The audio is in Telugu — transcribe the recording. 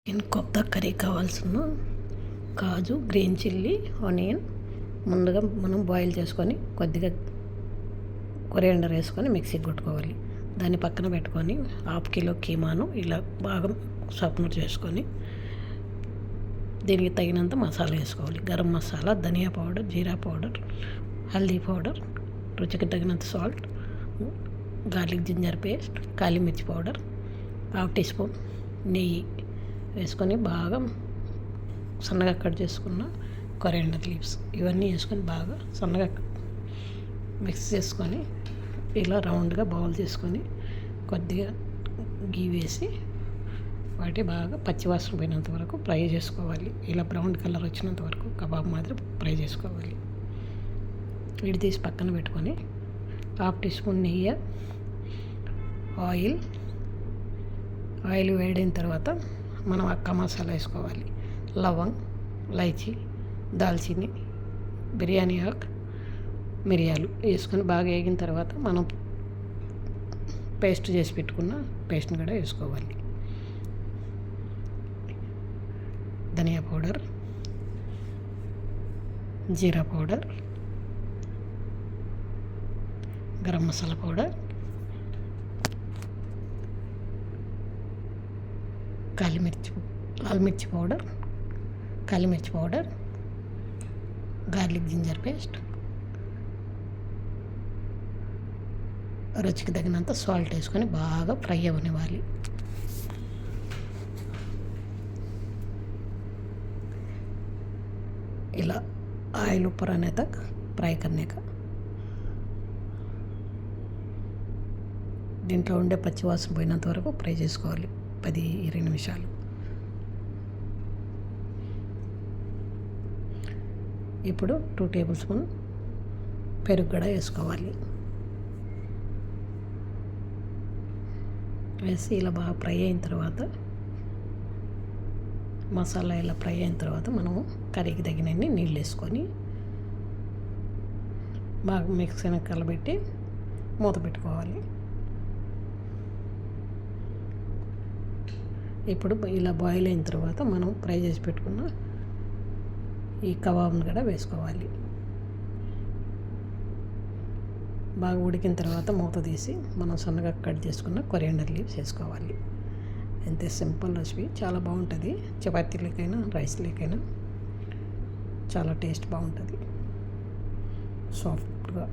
కొత్త కర్రీ కావాల్సిన కాజు, గ్రీన్ చిల్లీ, ఆనియన్ ముందుగా మనం బాయిల్ చేసుకొని కొద్దిగా కొరియాండర్ వేసుకొని మిక్సీకి కొట్టుకోవాలి. దాన్ని పక్కన పెట్టుకొని 1/2 కిలో కీమాను ఇలా బాగా సపరేట్ చేసుకొని దీనికి తగినంత మసాలా వేసుకోవాలి. గరం మసాలా, ధనియా పౌడర్, జీరా పౌడర్, హల్దీ పౌడర్, రుచికి తగినంత సాల్ట్, గార్లిక్ జింజర్ పేస్ట్, కాలి మిర్చి పౌడర్, 1/2 టీ స్పూన్ నెయ్యి వేసుకొని బాగా సన్నగా కట్ చేసుకున్న కొరియాండర్ లీవ్స్ ఇవన్నీ వేసుకొని బాగా సన్నగా మిక్స్ చేసుకొని ఇలా రౌండ్గా బౌల్ చేసుకొని కొద్దిగా గీ వేసి వాటి బాగా పచ్చివాసన పోయినంత వరకు ఫ్రై చేసుకోవాలి. ఇలా బ్రౌన్ కలర్ వచ్చినంత వరకు కబాబ్ మాదిరి ఫ్రై చేసుకోవాలి. వీడి తీసి పక్కన పెట్టుకొని 1/2 టీ స్పూన్ నెయ్యి, ఆయిల్ వేడైన తర్వాత మనం అక్క మసాలా వేసుకోవాలి. లవంగ్, ఇలైచి, దాల్చిని, బిర్యానీ ఆకు, మిరియాలు వేసుకొని బాగా వేగిన తర్వాత మనం పేస్ట్ చేసి పెట్టుకున్న పేస్ట్ని కూడా వేసుకోవాలి. ధనియా పౌడర్, జీరా పౌడర్, గరం మసాలా పౌడర్, లాల్ మిర్చి పౌడర్, గార్లిక్ జింజర్ పేస్ట్, రుచికి తగినంత సాల్ట్ వేసుకొని బాగా ఫ్రై అవ్వనివ్వాలి. ఇలా ఆయిల్ ऊपर आने तक ఫ్రై करने का. దీంట్లో ఉండే పచ్చివాసన పోయినంత వరకు ఫ్రై చేసుకోవాలి 10-20 నిమిషాలు. ఇప్పుడు 2 టేబుల్ స్పూన్ పెరుగు కూడా వేసుకోవాలి. వేసి ఇలా బాగా ఫ్రై అయిన తర్వాత మసాలా ఇలా ఫ్రై అయిన తర్వాత మనము కర్రీకి తగినన్ని నీళ్ళు వేసుకొని బాగా మిక్సీని కలబెట్టి మూత పెట్టుకోవాలి. ఇప్పుడు ఇలా బాయిల్ అయిన తర్వాత మనం ఫ్రై చేసి పెట్టుకున్న ఈ కబాబ్ని కూడా వేసుకోవాలి. బాగా ఉడికిన తర్వాత మూత తీసి మనం సన్నగా కట్ చేసుకున్న కొరియాండర్ లీవ్స్ వేసుకోవాలి. అంతే, సింపుల్ రెసిపీ, చాలా బాగుంటుంది. చపాతీలకైనా రైస్లకైనా చాలా టేస్ట్ బాగుంటుంది, సాఫ్ట్గా.